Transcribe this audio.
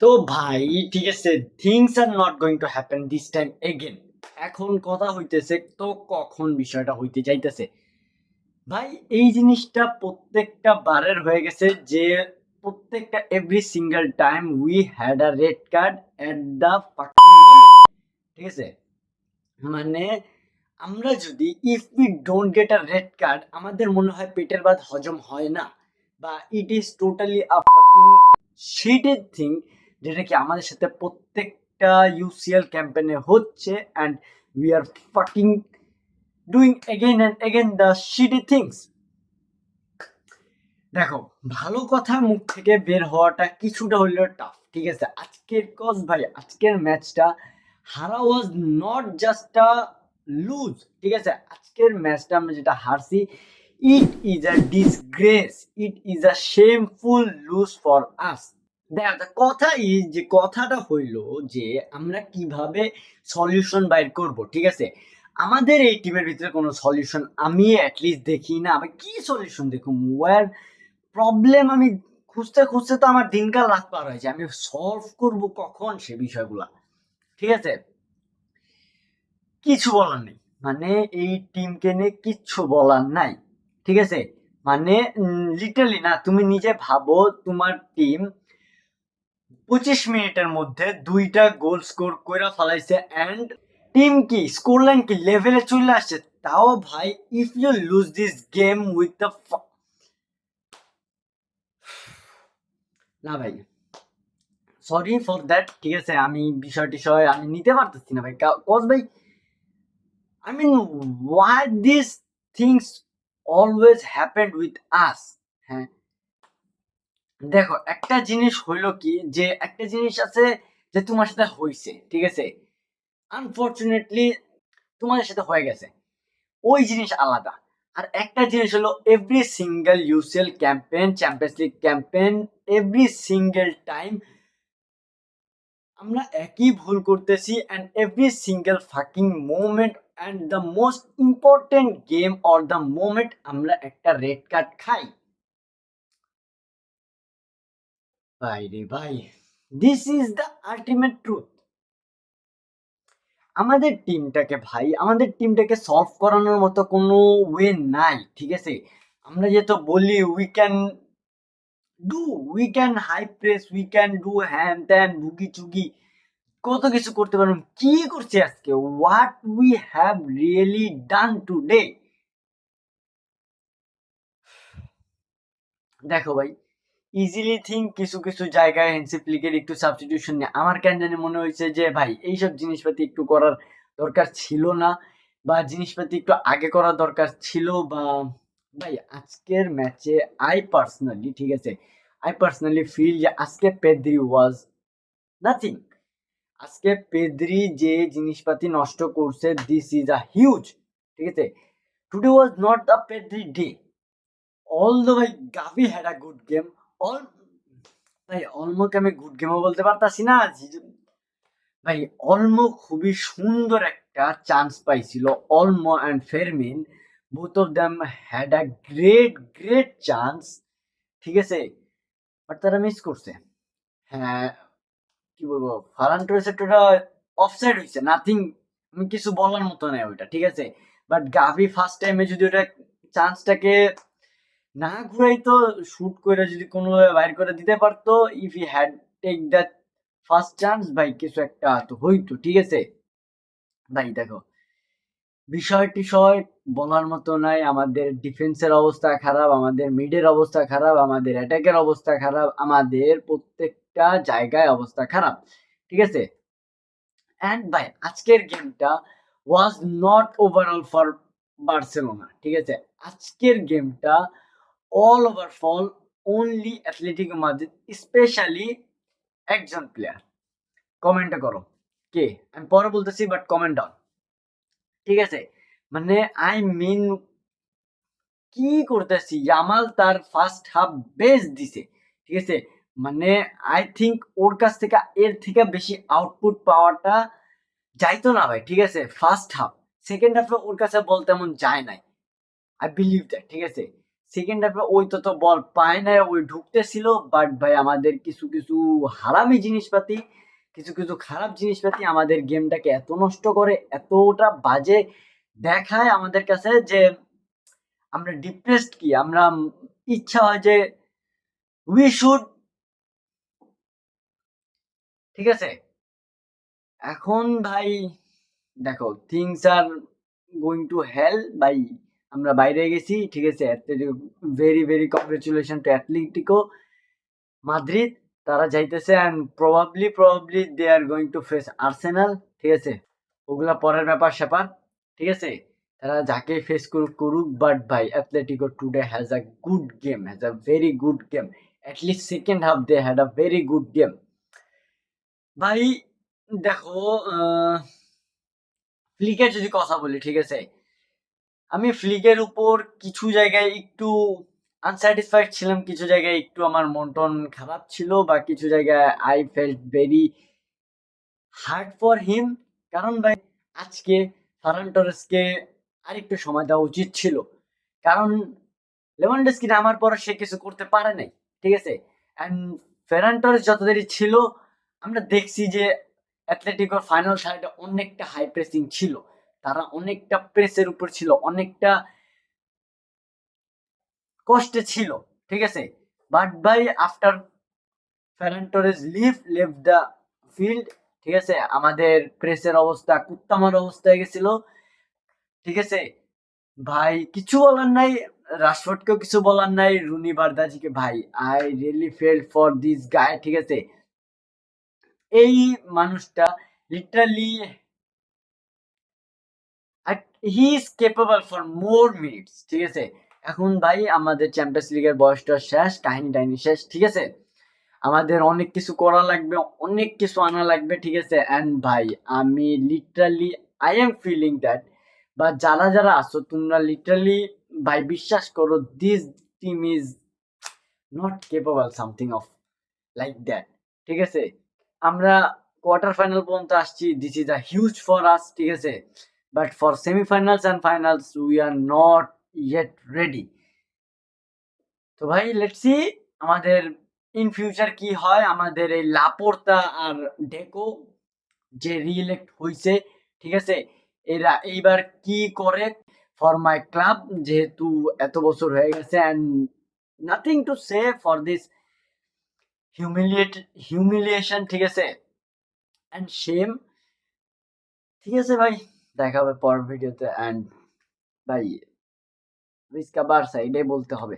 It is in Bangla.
তো ভাই, ঠিক আছে, things are not going to happen this time again. এখন কথা হইতেছে তো কখন বিষয়টা হইতে যাইতেছে ভাই। এই জিনিসটা প্রত্যেকটা বারের হয়ে গেছে যে প্রত্যেকটা every single time we had a red card at the fucking moment. ঠিক আছে, মানে আমরা যদি if we don't get a red card আমাদের মনে হয় পেটের ভাত হজম হয় না, বা it is totally a fucking shitted thing, যেটা কি আমাদের সাথে প্রত্যেকটা ইউসিএল ক্যাম্পেইনে হচ্ছে, and we are fucking doing again and again the shitty things. দেখো, ভালো কথা মুখ থেকে বের হওয়াটা কিছুটা হলেও টাফ, ঠিক আছে। আজকের কজ ভাই, আজকের ম্যাচটা হারা was not just a lose, ঠিক আছে। আজকের ম্যাচটা আমরা যেটা হারছি, it is a disgrace, it is a shameful lose for us. দেখো, কথা ইজ যে কথাটা হইলো যে আমরা কিভাবে সলিউশন বাইর করব, ঠিক আছে। আমাদের এই টিমের ভিতরে কোনো সলিউশন আমি অ্যাটলিস্ট দেখি না। আমি কি সলিউশন দেখুম? ওয়ার প্রবলেম আমি খুঁজতে খুঁজতে তো আমার দিনকাল রাত পার হয়েছে, আমি সলভ করব কখন সে বিষয়গুলা, ঠিক আছে। কিছু বলার নেই, মানে এই টিমকে নিয়ে কিচ্ছু বলার নাই, ঠিক আছে। মানে লিটারালি না, তুমি নিজে ভাবো তোমার টিম 25 মিনিটের মধ্যে 2টা গোল স্কোর কইরা ফেলাইছে, এন্ড টিম কি স্কোর লাইন কি লেভেলে চলে আসছে। তাও ভাই, if you lose this game with the, না ভাই, সরি ফর দ্যাট, ঠিক আছে। আমি বিষয় আমি নিতে পারতেছি না ভাই, কজ ভাই, I mean, why this things always happened with us. হ্যাঁ, দেখো, একটা জিনিস হইলো কি, যে একটা জিনিস আছে যে তোমার সাথে হইছে, ঠিক আছে। আনফরচুনেটলি তোমাদের সাথে হয়ে গেছে, ওই জিনিস আলাদা। আর একটা জিনিস হলো every single UCL campaign, champions league campaign, every single time আমরা একই ভুল করতেছি, and every single fucking moment, and the most important game or the moment আমরা একটা রেড কার্ড খাই। ভাই রে ভাই, this is the ultimate truth. আমাদের টিমটাকে সলভ করানোর মতো কোনো ওয়ে নাই, ঠিক আছে। আমরা যেহেতু বলি we can high press, we can do হ্যান ত্যান বুগি চুগি, কত কিছু করতে পারবেন। কি করছে আজকে? What we have really done today? দেখো ভাই, ইজিলি থিঙ্ক, কিছু কিছু জায়গায় হ্যান্সি ফ্লিকের একটু সাবস্টিটিউশন নিয়ে আমার কেন জানি মনে হয়েছে যে ভাই এইসব জিনিসপাতি একটু করার দরকার ছিল না, বা জিনিসপাতি একটু আগে করার দরকার ছিল। বা ভাই, আজকের ম্যাচে আই পার্সোনালি ফিল যে আজকে পেদ্রি ওয়াজ নাথিং। আজকে পেদ্রি যে জিনিসপাতি নষ্ট করছে, দিস ইজ আ হিউজ, ঠিক আছে। Today was not the Pedri day. Although ভাই, গাভি had a good game. All ভাই, অলমোকে আমি গুড গেমও বলতে পারতাছি না। ভাই, অলমো খুবই সুন্দর একটা চান্স পাইছিল। Olmo and Fermin, both of them had a great great chance, ঠিক আছে। বাট তারা মিস করছে। হ্যাঁ, কি বলবো, ফারান টরেসের ওটা অফসাইড হয়েছে, নাথিং। আমি কিছু বলার মতো নাই ওইটা, ঠিক আছে। বাট গাভি ফার্স্ট টাইমে যদি ওটা চান্সটাকে না ঘুরাইতো, শুট করে যদি কোনোভাবে বাইর করে দিতে পারতো, if he had take that first chance, ভাই কিছু একটা তো হইতো, ঠিক আছে। ভাই দেখো, বিষয় বলার মতো নাই। আমাদের ডিফেন্সের অবস্থা খারাপ, আমাদের মিডের অবস্থা খারাপ, আমাদের অ্যাটাকের অবস্থা খারাপ, আমাদের প্রত্যেকটা জায়গায় অবস্থা খারাপ, ঠিক আছে। অ্যান্ড ভাই, আজকের গেমটা was not overall for Barcelona, ঠিক আছে। আজকের গেমটা অল ওভার ফল অনলি অ্যাথলেটিকো মাদ্রিদ, স্পেশালি একজন প্লেয়ার। কমেন্টটা করো কে, আমি পরে বলতেছি, বাট কমেন্ট ডাউন, ঠিক আছে। মানে আই মিন, কি করতেছি, ইয়ামাল তার ফার্স্ট হাফ বেস্ট দিছে, ঠিক আছে। মানে আই থিঙ্ক ওর কাছ থেকে এর থেকে বেশি আউটপুট পাওয়াটা যাইতো না ভাই, ঠিক আছে। ফার্স্ট হাফ, সেকেন্ড হাফে ওর কাছে বল তেমন যায় নাই, আই বিলিভ দ্যাট, ঠিক আছে। সেকেন্ড হাফে ওই তো বল পায় না, ওই ঢুকতেছিল, বাট ভাই আমাদের কিছু কিছু হারামি জিনিসপাতি, কিছু কিছু খারাপ জিনিসপাতি আমাদের গেমটাকে এত নষ্ট করে, এতটা বাজে দেখায় আমাদের কাছে যে আমরা ডিপ্রেসড, কি আমরা ইচ্ছা হয় যে উই শুড, ঠিক আছে। এখন ভাই দেখো, things are going to hell ভাই, আমরা বাইরে গেছি, ঠিক আছে। Very very congratulation to Atletico Madrid, তারা যাইতেছে and probably they are going to face Arsenal, ঠিক আছে। ওগুলা পরের ব্যাপার স্যাপার, ঠিক আছে। তারা যাকে ফেস করুক করুক, বাট ভাই Atletico today has a good game, has a very good game. At least second half they had a very good game. ভাই দেখো, ফ্লিকের যদি কথা বলি, ঠিক আছে, আমি ফ্লিকের উপর কিছু জায়গায় একটু আনস্যাটিসফাইড ছিলাম, কিছু জায়গায় একটু আমার মন টন খারাপ ছিল, বা কিছু জায়গায় I felt very hard for him. কারণ ভাই আজকে ফারান টরেসকে আরেকটু সময় দেওয়া উচিত ছিল, কারণ লেভানডস্কি নামার পর সে কিছু করতে পারে নাই, ঠিক আছে। অ্যান্ড ফেরান টরেস যত দেরি ছিল, আমরা দেখছি যে অ্যাথলেটিকোর ফাইনাল সাইডে অনেকটা হাই প্রেসিং ছিল, তারা অনেকটা প্রেসের উপর ছিল, অনেকটা কষ্টে ছিল, ঠিক আছে। বাট ভাই after Ferran Torres leave the field, ঠিক আছে, আমাদের প্রেসের অবস্থা কুত্তামার অবস্থা হয়ে গেছিল, ঠিক আছে। ভাই কিছু বলার নাই, রাশফোর্ডকেও কিছু বলার নাই, রুনি বারদাজিকে ভাই I really felt for this guy, ঠিক আছে। এই মানুষটা literally he is capable for more minutes, ঠিক আছে। এখন ভাই আমাদের চ্যাম্পিয়ন্স লিগের বয়সটা শেষ, কাহিনী টাহিনী শেষ, ঠিক আছে। আমাদের অনেক কিছু করা লাগবে, অনেক কিছু আনা লাগবে, ঠিক আছে। অ্যান্ড ভাই আমি literally I am feeling that, বা যারা যারা আছো তোমরা লিটারালি ভাই বিশ্বাস করো, this team is not capable something of like that, ঠিক আছে। আমরা কোয়ার্টার ফাইনাল পর্যন্ত আসছি, this is a huge for us, ঠিক আছে। But for semifinals and finals we are not yet ready. তো ভাই লেটস সি আমাদের ইন ফিউচার কি হয়। আমাদের এই লাপোর্তা আর ডেকো যে রিইলেক্ট হইছে, ঠিক আছে, এরা এইবার কি করে ফর মাই ক্লাব, যেহেতু এত বছর হয়ে গেছে, and nothing to say for this humiliation, ঠিক আছে, অ্যান্ড শেম, ঠিক আছে ভাই। দেখা হবে পরের ভিডিওতে, অ্যান্ড ভাই রিস্কা বার্সা এটাই বলতে হবে।